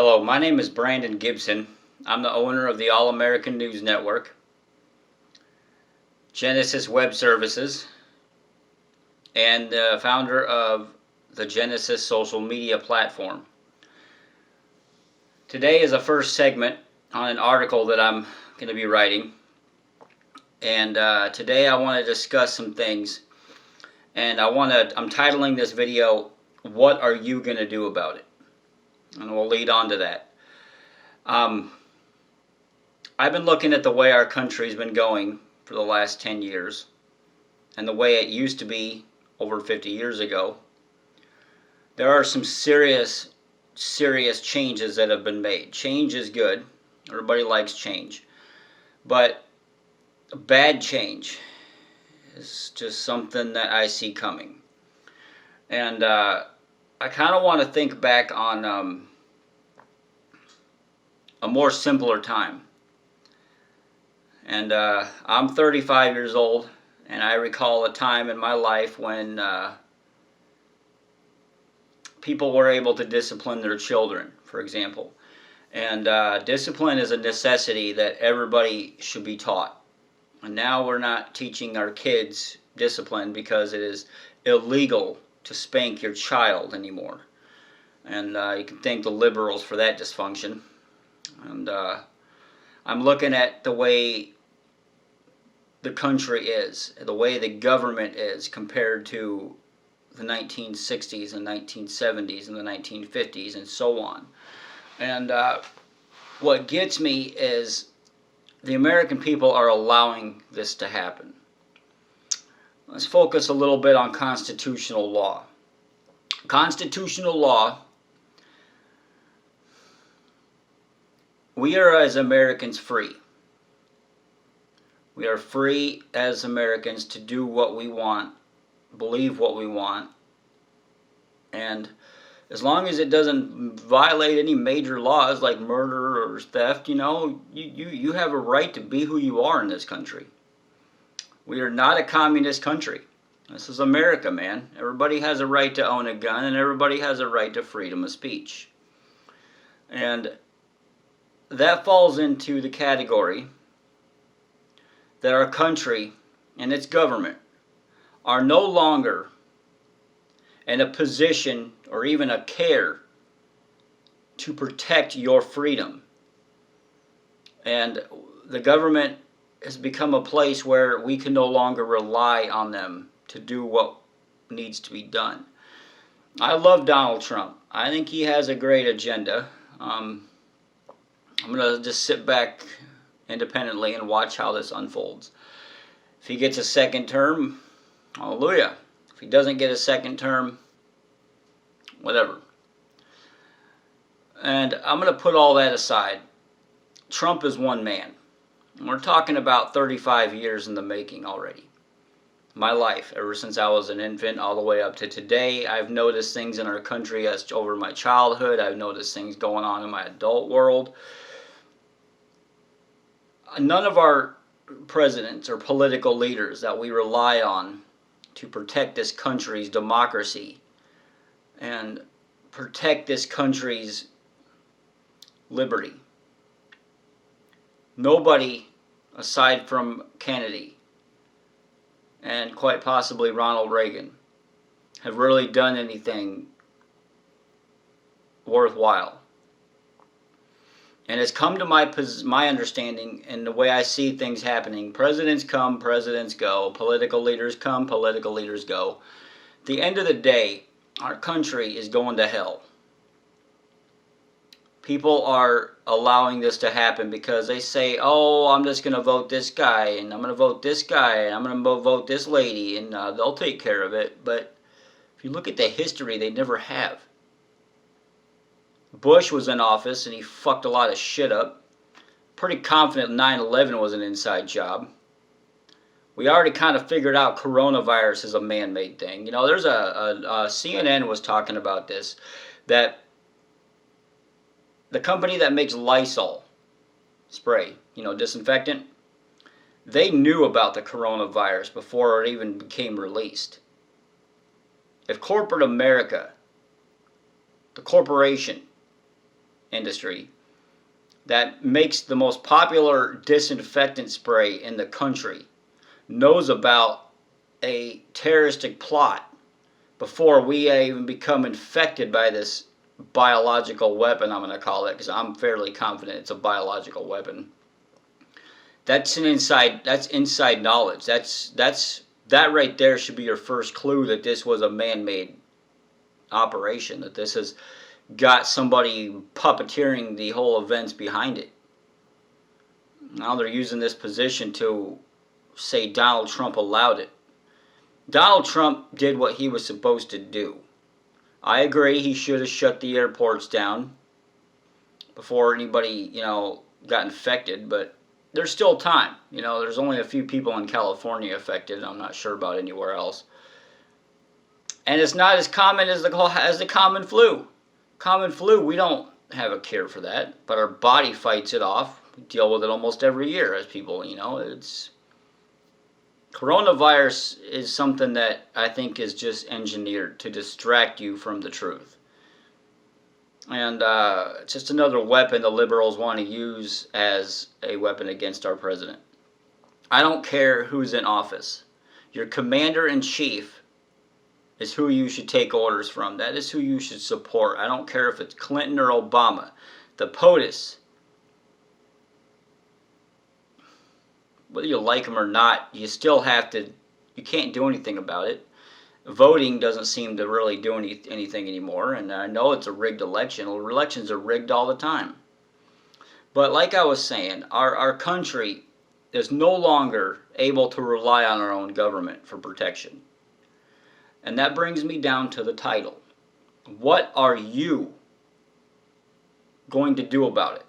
Hello, my name is Brandon Gibson. I'm the owner of the All American News Network, Genesis Web Services, and the founder of the Genesis social media platform. Today is the first segment on an article that I'm going to be writing, and today I want to discuss some things, and I'm titling this video, "What Are You Going to Do About It?" And we'll lead on to that. I've been looking at the way our country's been going for the last 10 years and the way it used to be over 50 years ago. There are some serious changes that have been made. Change is good. Everybody likes change. But bad change is just something that I see coming. And I kind of want to think back on a more simpler time. And I'm 35 years old, and I recall a time in my life when people were able to discipline their children, for example. And discipline is a necessity that everybody should be taught. And now we're not teaching our kids discipline because it is illegal to spank your child anymore. And you can thank the liberals for that dysfunction. And I'm looking at the way the country is, the way the government is compared to the 1960s and 1970s and the 1950s and so on. And what gets me is the American people are allowing this to happen. Let's focus a little bit on constitutional law. Constitutional law, we are as Americans free. We are free as Americans to do what we want, believe what we want, and as long as it doesn't violate any major laws like murder or theft, you have a right to be who you are in this country. We are not a communist country. This is America, man. Everybody has a right to own a gun, and everybody has a right to freedom of speech. And that falls into the category that our country and its government are no longer in a position or even a care to protect your freedom. And the government has become a place where we can no longer rely on them to do what needs to be done. I love Donald Trump. I think he has a great agenda. I'm going to just sit back independently and watch how this unfolds. If he gets a second term, hallelujah. If he doesn't get a second term, whatever. And I'm going to put all that aside. Trump is one man. And we're talking about 35 years in the making already. My life, ever since I was an infant all the way up to today, I've noticed things in our country as over my childhood. I've noticed things going on in my adult world. None of our presidents or political leaders that we rely on to protect this country's democracy and protect this country's liberty. Nobody aside from Kennedy and quite possibly Ronald Reagan have really done anything worthwhile. And it's come to my understanding and the way I see things happening. Presidents come, presidents go. Political leaders come, political leaders go. At the end of the day, our country is going to hell. People are allowing this to happen because they say, oh, I'm just going to vote this guy, and I'm going to vote this guy, and I'm going to vote this lady, and they'll take care of it. But if you look at the history, they never have. Bush was in office and he fucked a lot of shit up. Pretty confident 9/11 was an inside job. We already kind of figured out coronavirus is a man-made thing. There's a CNN was talking about this, that the company that makes Lysol spray, disinfectant, they knew about the coronavirus before it even became released. If corporate America, the corporation, industry that makes the most popular disinfectant spray in the country knows about a terroristic plot before we even become infected by this biological weapon, I'm going to call it, because I'm fairly confident it's a biological weapon. That's inside knowledge. That right there should be your first clue that this was a man-made operation, that this has got somebody puppeteering the whole events behind it. Now they're using this position to say Donald Trump allowed it. Donald Trump did what he was supposed to do. I agree he should have shut the airports down before anybody, got infected, but there's still time. There's only a few people in California affected. I'm not sure about anywhere else. And it's not as common as the common flu. Common flu, we don't have a cure for that, but our body fights it off. We deal with it almost every year as people, Coronavirus is something that I think is just engineered to distract you from the truth. And it's just another weapon the liberals want to use as a weapon against our president. I don't care who's in office. Your commander-in-chief is who you should take orders from. That is who you should support. I don't care if it's Clinton or Obama. The POTUS, whether you like them or not, you still have to, you can't do anything about it. Voting doesn't seem to really do anything anymore, and I know it's a rigged election. Well, elections are rigged all the time. But like I was saying, our country is no longer able to rely on our own government for protection. And that brings me down to the title. What are you going to do about it?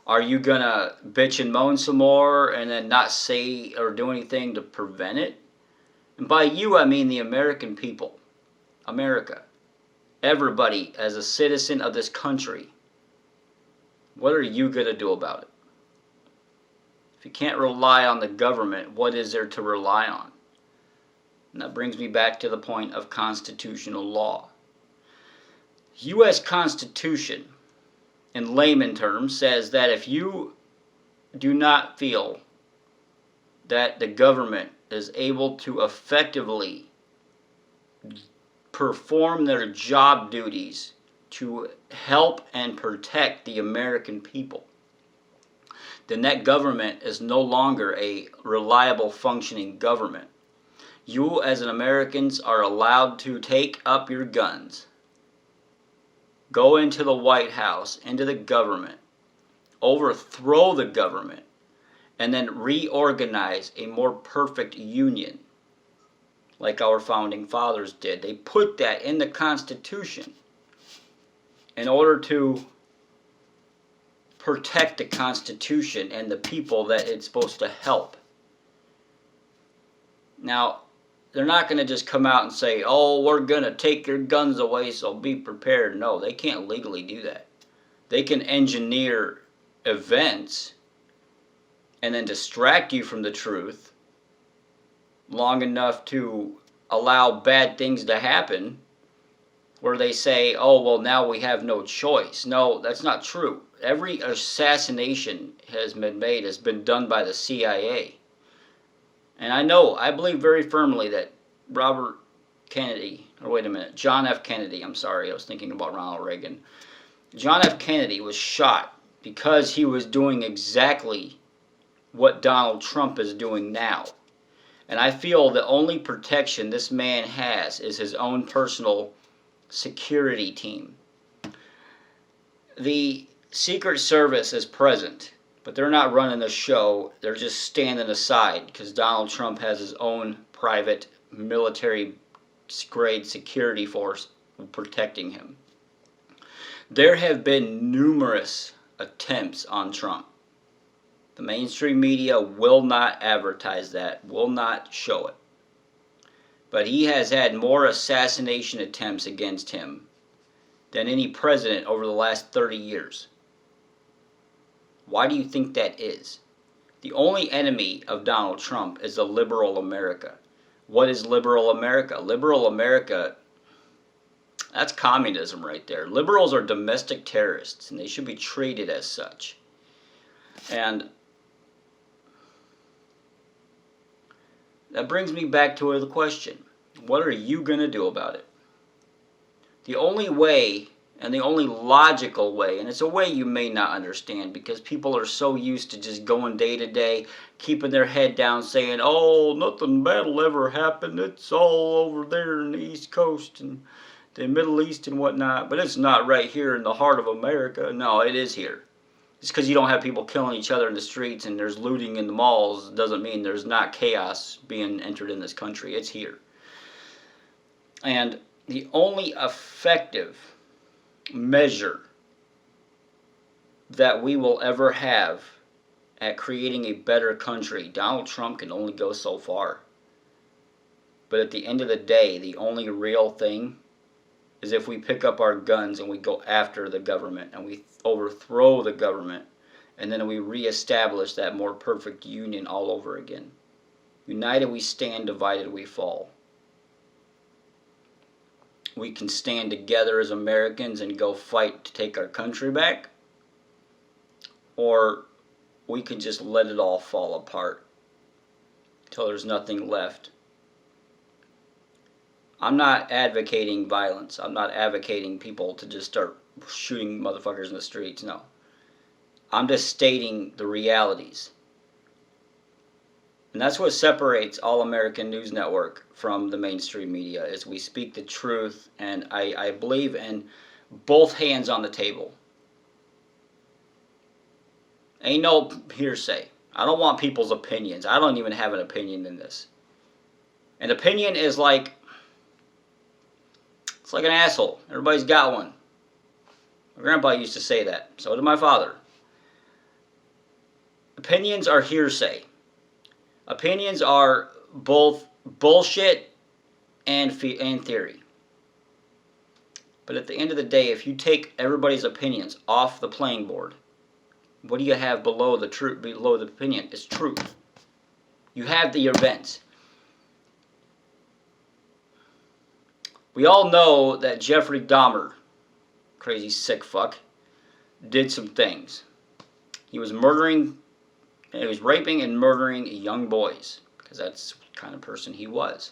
Are you going to bitch and moan some more and then not say or do anything to prevent it? And by you, I mean the American people. America. Everybody as a citizen of this country. What are you going to do about it? If you can't rely on the government, what is there to rely on? And that brings me back to the point of constitutional law. U.S. Constitution, in layman terms, says that if you do not feel that the government is able to effectively perform their job duties to help and protect the American people, then that government is no longer a reliable functioning government. You as an Americans are allowed to take up your guns, go into the White House, into the government, overthrow the government, and then reorganize a more perfect union like our founding fathers did. They put that in the Constitution in order to protect the Constitution and the people that it's supposed to help. Now, they're not going to just come out and say, oh, we're going to take your guns away, so be prepared. No, they can't legally do that. They can engineer events and then distract you from the truth long enough to allow bad things to happen where they say, oh, well, now we have no choice. No, that's not true. Every assassination has been done by the CIA. And I believe very firmly that John F. Kennedy, I'm sorry, I was thinking about Ronald Reagan. John F. Kennedy was shot because he was doing exactly what Donald Trump is doing now. And I feel the only protection this man has is his own personal security team. The Secret Service is present, but they're not running the show. They're just standing aside because Donald Trump has his own private military-grade security force protecting him. There have been numerous attempts on Trump. The mainstream media will not advertise that, will not show it. But he has had more assassination attempts against him than any president over the last 30 years. Why do you think that is? The only enemy of Donald Trump is the liberal America. What is liberal America? Liberal America That's communism right there. Liberals are domestic terrorists, and they should be treated as such. And that brings me back to the question, what are you going to do about it? The only way, and the only logical way, and it's a way you may not understand because people are so used to just going day to day, keeping their head down, saying, oh, nothing bad will ever happen. It's all over there in the East Coast and the Middle East and whatnot. But it's not right here in the heart of America. No, it is here. Just because you don't have people killing each other in the streets and there's looting in the malls doesn't mean there's not chaos being entered in this country. It's here. And the only effective measure that we will ever have at creating a better country, Donald Trump can only go so far. But at the end of the day, the only real thing is if we pick up our guns and we go after the government and we overthrow the government and then we reestablish that more perfect union all over again. United we stand, divided we fall. We can stand together as Americans and go fight to take our country back, or we can just let it all fall apart until there's nothing left. I'm not advocating violence. I'm not advocating people to just start shooting motherfuckers in the streets. No. I'm just stating the realities. And that's what separates All American News Network from the mainstream media, is we speak the truth, and I believe in both hands on the table. Ain't no hearsay. I don't want people's opinions. I don't even have an opinion in this. An opinion is like, it's like an asshole. Everybody's got one. My grandpa used to say that. So did my father. Opinions are hearsay. Opinions are both bullshit and theory. But at the end of the day, if you take everybody's opinions off the playing board, what do you have below the truth? Below the opinion is truth. You have the events. We all know that Jeffrey Dahmer, crazy sick fuck, did some things. He was raping and murdering young boys, because that's the kind of person he was.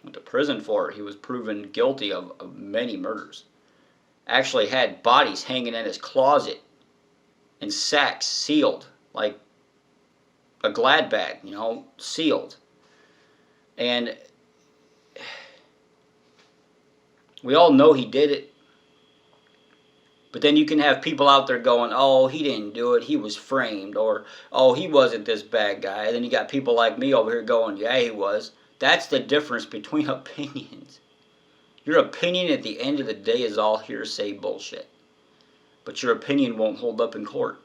Went to prison for it. He was proven guilty of many murders. Actually had bodies hanging in his closet in sacks, sealed, like a Glad bag, sealed. And we all know he did it. But then you can have people out there going, oh, he didn't do it, he was framed, or, oh, he wasn't this bad guy. And then you got people like me over here going, yeah, he was. That's the difference between opinions. Your opinion at the end of the day is all hearsay bullshit. But your opinion won't hold up in court,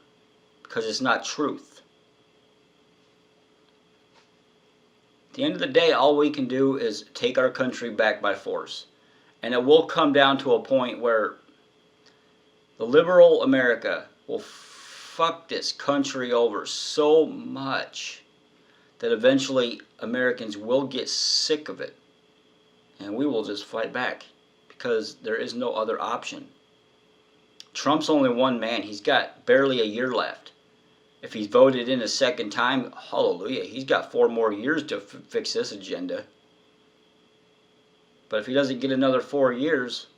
because it's not truth. At the end of the day, all we can do is take our country back by force. And it will come down to a point where the liberal America will fuck this country over so much that eventually Americans will get sick of it. And we will just fight back, because there is no other option. Trump's only one man. He's got barely a year left. If he's voted in a second time, hallelujah, he's got 4 more years to fix this agenda. But if he doesn't get another 4 years,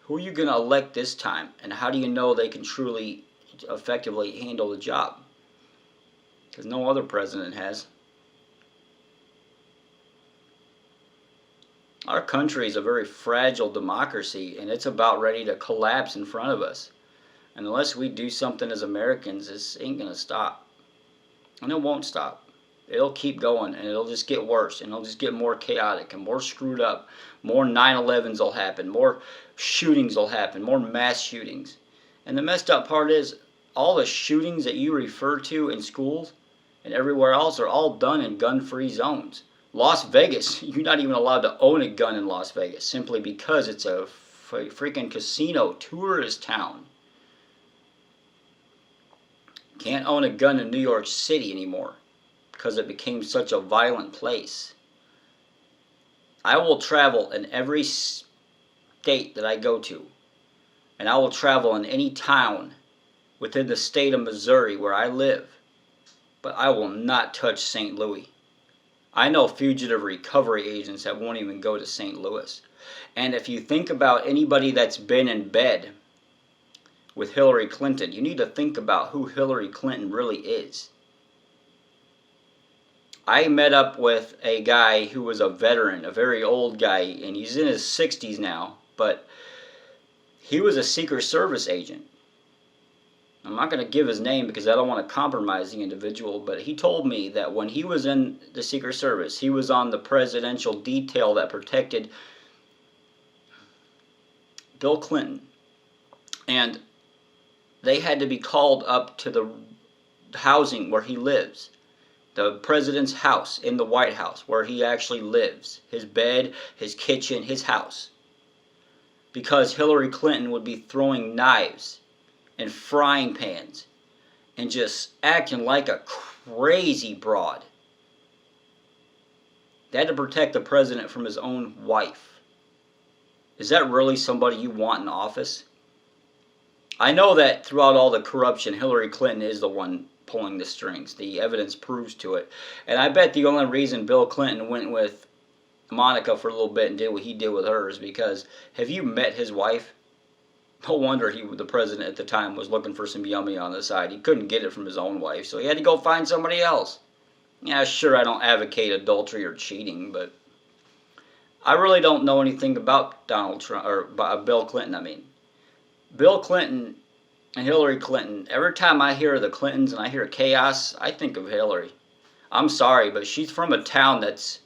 who are you going to elect this time? And how do you know they can truly, effectively handle the job? Because no other president has. Our country is a very fragile democracy, and it's about ready to collapse in front of us. And unless we do something as Americans, this ain't going to stop. And it won't stop. It'll keep going, and it'll just get worse, and it'll just get more chaotic and more screwed up. More 9/11s will happen, more shootings will happen, more mass shootings. And the messed up part is, all the shootings that you refer to in schools and everywhere else are all done in gun-free zones. Las Vegas, you're not even allowed to own a gun in Las Vegas, simply because it's a freaking casino tourist town. Can't own a gun in New York City anymore, because it became such a violent place. I will travel in every state that I go to, and I will travel in any town within the state of Missouri where I live, but I will not touch St. Louis. I know fugitive recovery agents that won't even go to St. Louis. And if you think about anybody that's been in bed with Hillary Clinton, you need to think about who Hillary Clinton really is. I met up with a guy who was a veteran, a very old guy, and he's in his 60s now, but he was a Secret Service agent. I'm not going to give his name because I don't want to compromise the individual, but he told me that when he was in the Secret Service, he was on the presidential detail that protected Bill Clinton, and they had to be called up to the housing where he lives, the president's house in the White House where he actually lives, his bed, his kitchen, his house, because Hillary Clinton would be throwing knives and frying pans and just acting like a crazy broad. They had to protect the president from his own wife. Is that really somebody you want in office? I know that throughout all the corruption, Hillary Clinton is the one pulling the strings. The evidence proves to it. And I bet the only reason Bill Clinton went with Monica for a little bit and did what he did with her is because, have you met his wife? No wonder the president at the time was looking for some yummy on the side. He couldn't get it from his own wife, so he had to go find somebody else. Yeah, sure, I don't advocate adultery or cheating, but I really don't know anything about Donald Trump, or Bill Clinton, I mean. Bill Clinton and Hillary Clinton, every time I hear the Clintons and I hear chaos, I think of Hillary. I'm sorry, but she's from a town that's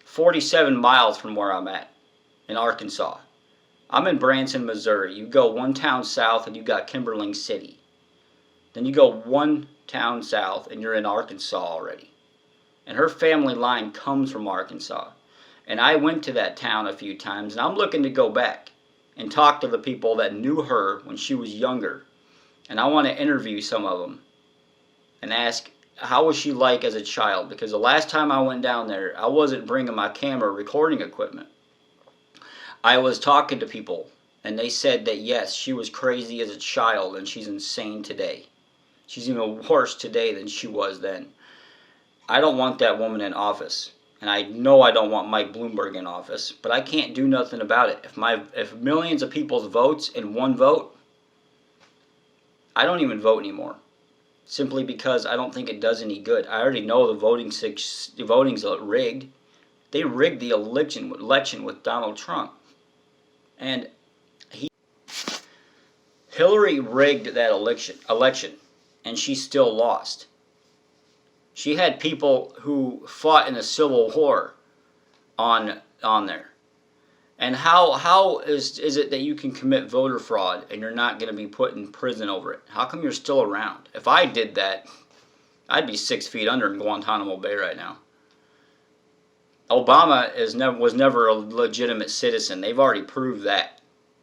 47 miles from where I'm at, in Arkansas. I'm in Branson, Missouri. You go one town south and you got Kimberling City. Then you go one town south and you're in Arkansas already. And her family line comes from Arkansas. And I went to that town a few times, and I'm looking to go back and talk to the people that knew her when she was younger. And I want to interview some of them and ask, how was she like as a child? Because the last time I went down there, I wasn't bringing my camera recording equipment. I was talking to people, and they said that yes, she was crazy as a child, and she's insane today. She's even worse today than she was then. I don't want that woman in office, and I know I don't want Mike Bloomberg in office, but I can't do nothing about it. If millions of people's votes in one vote, I don't even vote anymore, simply because I don't think it does any good. I already know the voting's rigged. They rigged the election with Donald Trump. And Hillary rigged that election, and she still lost. She had people who fought in a civil war on there. And how is it that you can commit voter fraud and you're not going to be put in prison over it? How come you're still around? If I did that, I'd be 6 feet under in Guantanamo Bay right now. Obama was never a legitimate citizen. They've already proved that.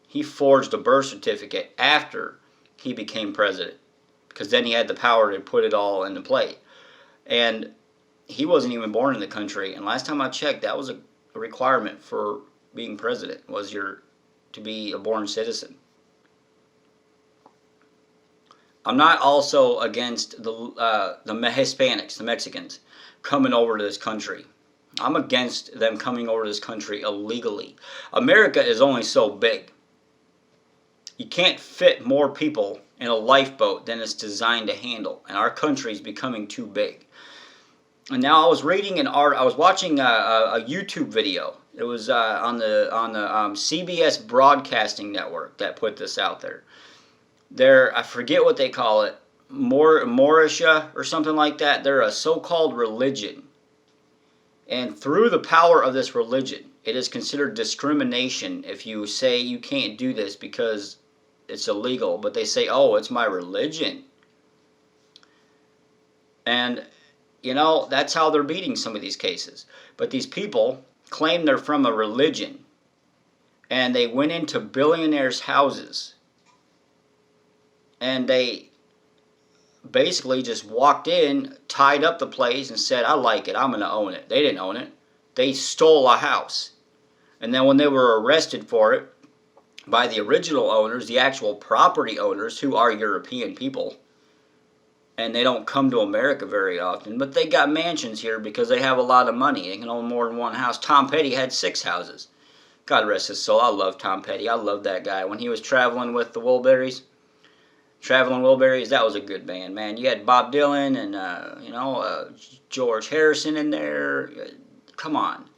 He forged a birth certificate after he became president, because then he had the power to put it all into play. And he wasn't even born in the country. And last time I checked, that was a requirement for being president, was to be a born citizen. I'm not also against the Hispanics, the Mexicans, coming over to this country. I'm against them coming over to this country illegally. America is only so big. You can't fit more people in a lifeboat than it's designed to handle, and our country is becoming too big. And now I was watching a YouTube video. It was on the CBS Broadcasting Network that put this out there. I forget what they call it, Mauritius or something like that. They're a so-called religion. And through the power of this religion, it is considered discrimination if you say you can't do this because it's illegal. But they say, oh, it's my religion. And, that's how they're beating some of these cases. But these people claim they're from a religion. And they went into billionaires' houses. And they basically just walked in, tied up the place, and said, I like it, I'm going to own it. They didn't own it. They stole a house. And then when they were arrested for it by the original owners, the actual property owners, who are European people, and they don't come to America very often, but they got mansions here because they have a lot of money. They can own more than one house. Tom Petty had 6 houses. God rest his soul. I love Tom Petty. I love that guy. When he was traveling with the Wilburys, that was a good band, man. You had Bob Dylan and, George Harrison in there. Come on.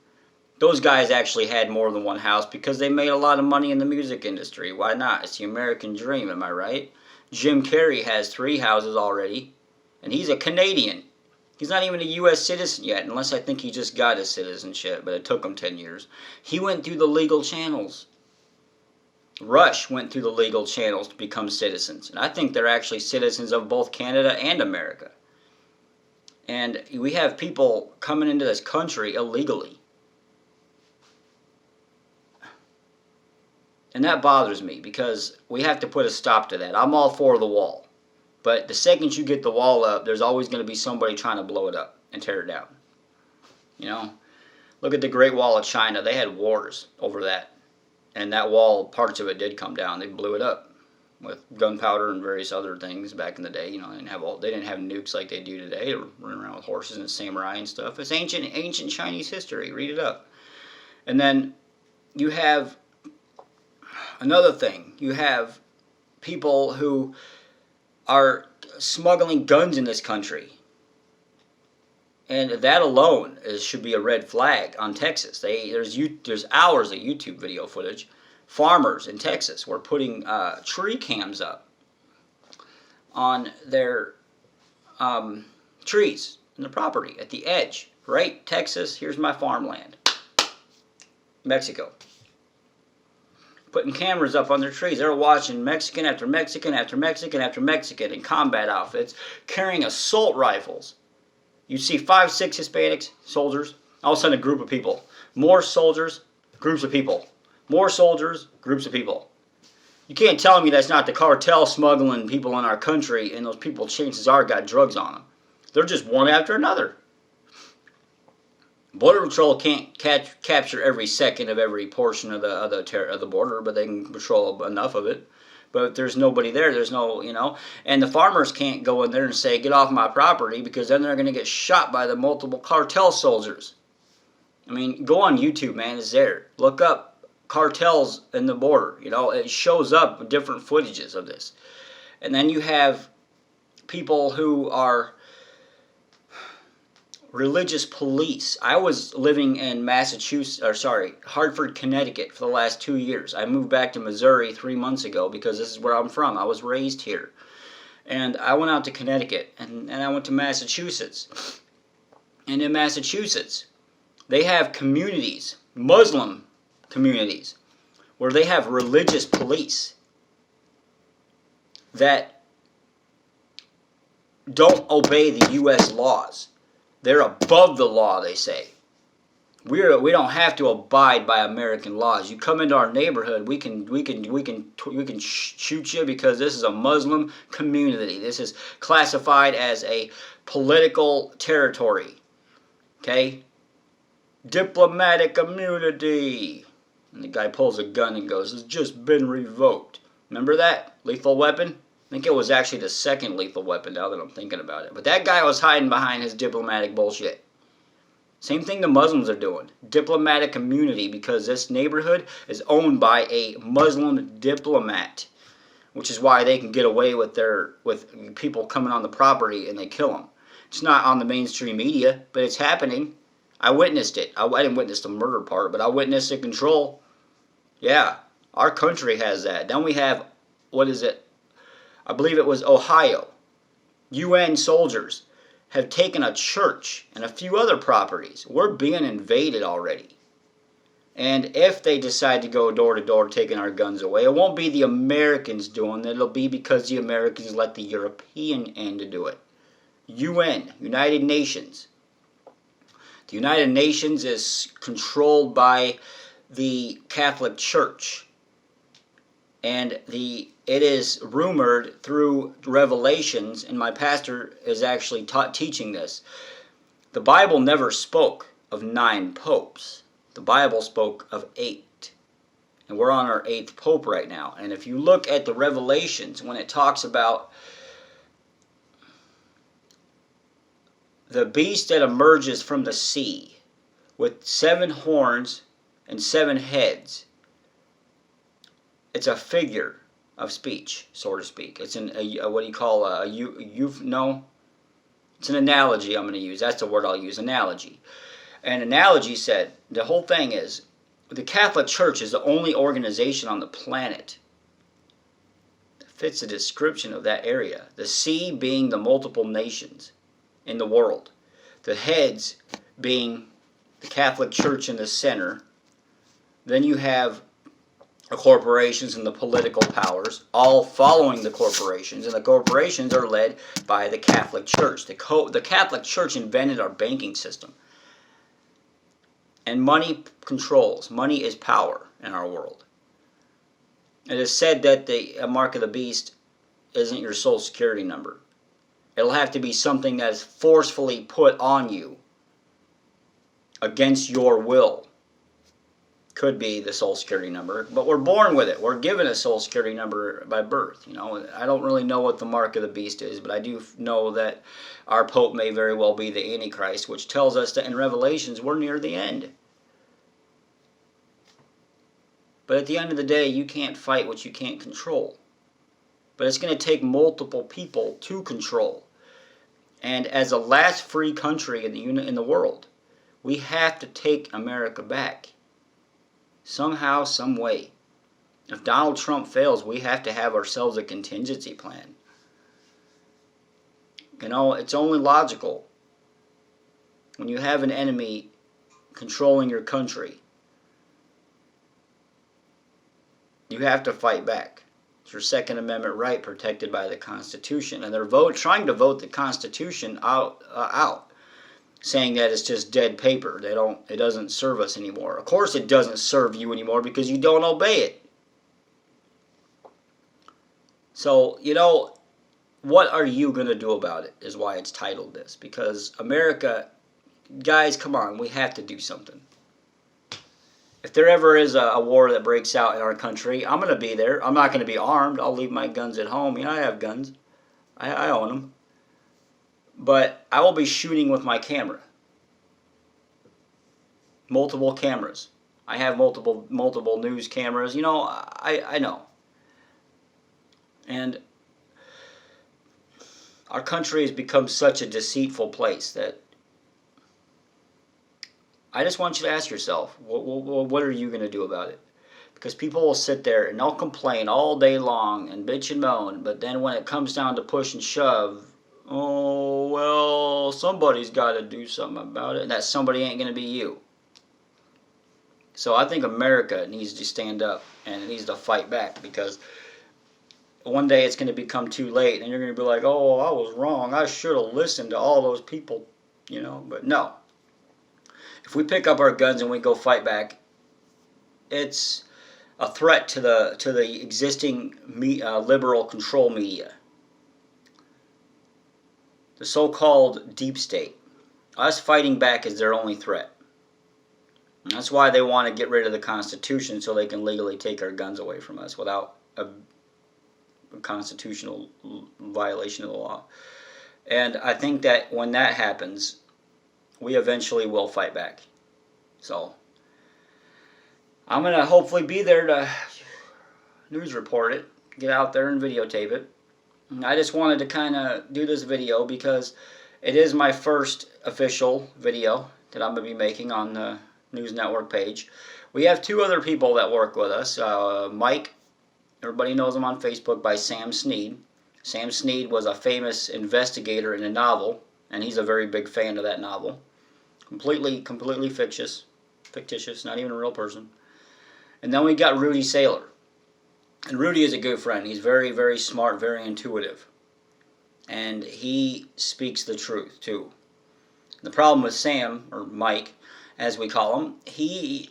Those guys actually had more than one house because they made a lot of money in the music industry. Why not? It's the American dream, am I right? Jim Carrey has 3 houses already, and he's a Canadian. He's not even a U.S. citizen yet, unless I think he just got his citizenship, but it took him 10 years. He went through the legal channels. Rush went through the legal channels to become citizens, and I think they're actually citizens of both Canada and America. And we have people coming into this country illegally. And that bothers me because we have to put a stop to that. I'm all for the wall. But the second you get the wall up, there's always going to be somebody trying to blow it up and tear it down. Look at the Great Wall of China. They had wars over that. And that wall, parts of it did come down. They blew it up with gunpowder and various other things back in the day. They didn't have nukes like they do today. They were running around with horses and samurai and stuff. It's ancient Chinese history. Read it up. And then you have another thing. You have people who are smuggling guns in this country. And that alone should be a red flag on Texas. There's hours of YouTube video footage. Farmers in Texas were putting tree cams up on their trees in the property at the edge. Right, Texas, here's my farmland. Mexico. Putting cameras up on their trees. They're watching Mexican after Mexican after Mexican after Mexican in combat outfits carrying assault rifles. You see 5, 6 Hispanics, soldiers, all of a sudden a group of people. More soldiers, groups of people. More soldiers, groups of people. You can't tell me that's not the cartel smuggling people in our country, and those people, chances are, got drugs on them. They're just one after another. Border Patrol can't capture every second of every portion of the border, but they can patrol enough of it. But if there's nobody there, there's no, and the farmers can't go in there and say, get off my property, because then they're going to get shot by the multiple cartel soldiers. I mean, go on YouTube, man, it's there. Look up cartels in the border, it shows up different footages of this. And then you have people who are religious police. I was living in Hartford, Connecticut for the last 2 years. I moved back to Missouri 3 months ago because this is where I'm from. I was raised here. And I went out to Connecticut and I went to Massachusetts. And in Massachusetts, they have communities, Muslim communities, where they have religious police that don't obey the U.S. laws. They're above the law, they say. We don't have to abide by American laws. You come into our neighborhood, we can shoot you because this is a Muslim community. This is classified as a political territory. Okay? Diplomatic immunity. And the guy pulls a gun and goes, it's just been revoked. Remember that? Lethal weapon? I think it was actually the second lethal weapon now that I'm thinking about it. But that guy was hiding behind his diplomatic bullshit. Same thing the Muslims are doing. Diplomatic immunity, because this neighborhood is owned by a Muslim diplomat. Which is why they can get away with people coming on the property and they kill them. It's not on the mainstream media, but it's happening. I witnessed it. I didn't witness the murder part, but I witnessed the control. Yeah, our country has that. Then we have, what is it? I believe it was Ohio. UN soldiers have taken a church and a few other properties. We're being invaded already. And if they decide to go door to door taking our guns away, it won't be the Americans doing it. It'll be because the Americans let the European end to do it. UN, United Nations. The United Nations is controlled by the Catholic Church. And it is rumored through revelations, and my pastor is actually teaching this. The Bible never spoke of 9 popes. The Bible spoke of 8. And we're on our 8th pope right now. And if you look at the Revelations, when it talks about the beast that emerges from the sea with 7 horns and 7 heads, it's a figure of speech, so to speak. It's what do you call no? It's an analogy I'm going to use. That's the word I'll use, analogy. An analogy said, the whole thing is, the Catholic Church is the only organization on the planet that fits the description of that area. The sea being the multiple nations in the world. The heads being the Catholic Church in the center. Then you have the corporations and the political powers, all following the corporations, and the corporations are led by the Catholic Church. The Catholic Church invented our banking system. And money controls. Money is power in our world. It is said that the mark of the beast isn't your social security number. It'll have to be something that is forcefully put on you against your will. Could be the social security number, but we're born with it. We're given a social security number by birth. You know, I don't really know what the mark of the beast is, but I do know that our Pope may very well be the Antichrist, which tells us that in Revelations we're near the end. But at the end of the day, you can't fight what you can't control. But it's going to take multiple people to control. And as a last free country in the world, we have to take America back. Somehow, some way. If Donald Trump fails, we have to have ourselves a contingency plan. You know, it's only logical. When you have an enemy controlling your country, you have to fight back. It's your Second Amendment right protected by the Constitution. And they're trying to vote the Constitution out. Saying that it's just dead paper. It doesn't serve us anymore. Of course it doesn't serve you anymore because you don't obey it. So, you know, what are you going to do about it is why it's titled this. Because America, guys, come on, we have to do something. If there ever is a war that breaks out in our country, I'm going to be there. I'm not going to be armed. I'll leave my guns at home. You know, I have guns. I own them. But I will be shooting with my camera. Multiple cameras. I have multiple news cameras. You know, I know. And our country has become such a deceitful place that I just want you to ask yourself, what are you going to do about it? Because people will sit there and they'll complain all day long and bitch and moan, but then when it comes down to push and shove, oh, well, somebody's got to do something about it, and that somebody ain't going to be you. So I think America needs to stand up and it needs to fight back, because one day it's going to become too late, and you're going to be like, oh, I was wrong. I should have listened to all those people, you know. But no. If we pick up our guns and we go fight back, it's a threat to the existing liberal control media. The so-called deep state. Us fighting back is their only threat. And that's why they want to get rid of the Constitution, so they can legally take our guns away from us without a constitutional violation of the law. And I think that when that happens, we eventually will fight back. So I'm going to hopefully be there to news report it, get out there and videotape it. I just wanted to kind of do this video because it is my first official video that I'm going to be making on the News Network page. We have 2 other people that work with us. Mike, everybody knows him on Facebook by Sam Snead. Sam Snead was a famous investigator in a novel, and he's a very big fan of that novel. Completely fictitious, not even a real person. And then we got Rudy Saylor. And Rudy is a good friend. He's very, very smart, very intuitive. And he speaks the truth, too. The problem with Sam, or Mike, as we call him, he's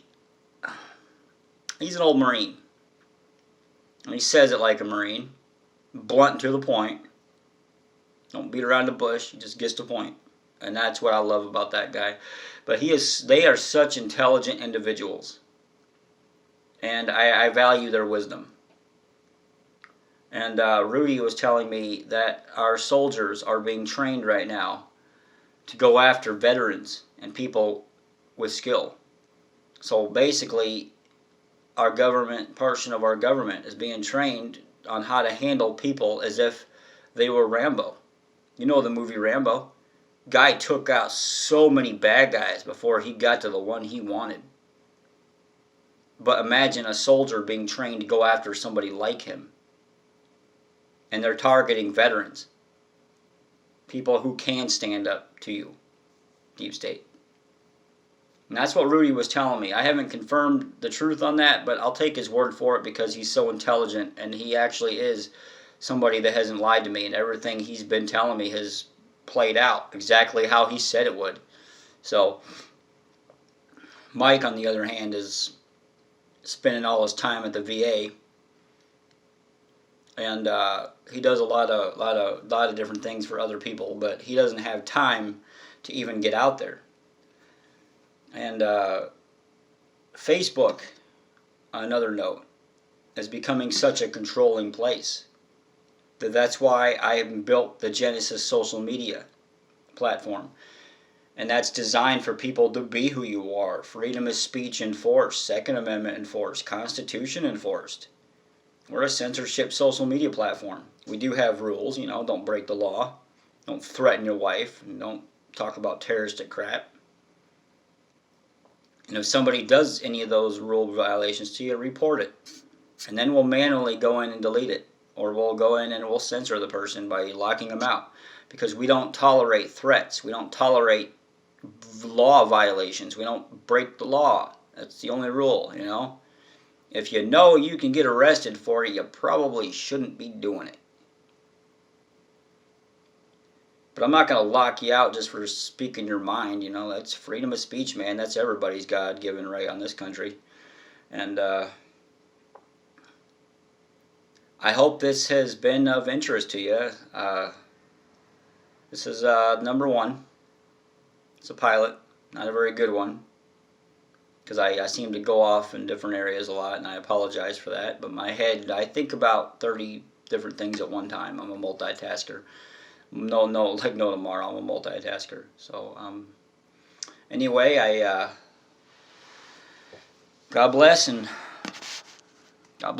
an old Marine. And he says it like a Marine. Blunt and to the point. Don't beat around the bush. He just gets to the point. and that's what I love about that guy. But they are such intelligent individuals, and I value their wisdom. And Rudy was telling me that our soldiers are being trained right now to go after veterans and people with skill. So basically, our government, portion of our government, is being trained on how to handle people as if they were Rambo. You know the movie Rambo? Guy took out so many bad guys before he got to the one he wanted. But imagine a soldier being trained to go after somebody like him. And they're targeting veterans. People who can stand up to you, deep state. And that's what Rudy was telling me. I haven't confirmed the truth on that, but I'll take his word for it because he's so intelligent, and he actually is somebody that hasn't lied to me, and everything he's been telling me has played out exactly how he said it would. So Mike, on the other hand, is spending all his time at the VA, and he does a lot of different things for other people, but he doesn't have time to even get out there. And Facebook, on another note, is becoming such a controlling place that's why I built the Genesis social media platform. And that's designed for people to be who you are. Freedom of speech enforced, Second Amendment enforced, Constitution enforced. We're a censorship social media platform. We do have rules, don't break the law, don't threaten your wife, and don't talk about terroristic crap. And if somebody does any of those rule violations to you, report it. And then we'll manually go in and delete it. Or we'll go in and we'll censor the person by locking them out. Because we don't tolerate threats. We don't tolerate law violations. We don't break the law. That's the only rule, If you know you can get arrested for it, you probably shouldn't be doing it. But I'm not going to lock you out just for speaking your mind, That's freedom of speech, man. That's everybody's God-given right on this country. And I hope this has been of interest to you. This is number 1. It's a pilot, not a very good one, because I seem to go off in different areas a lot, and I apologize for that. But my head, I think about 30 different things at one time. I'm a multitasker. No tomorrow. I'm a multitasker. So anyway, God bless, and God bless.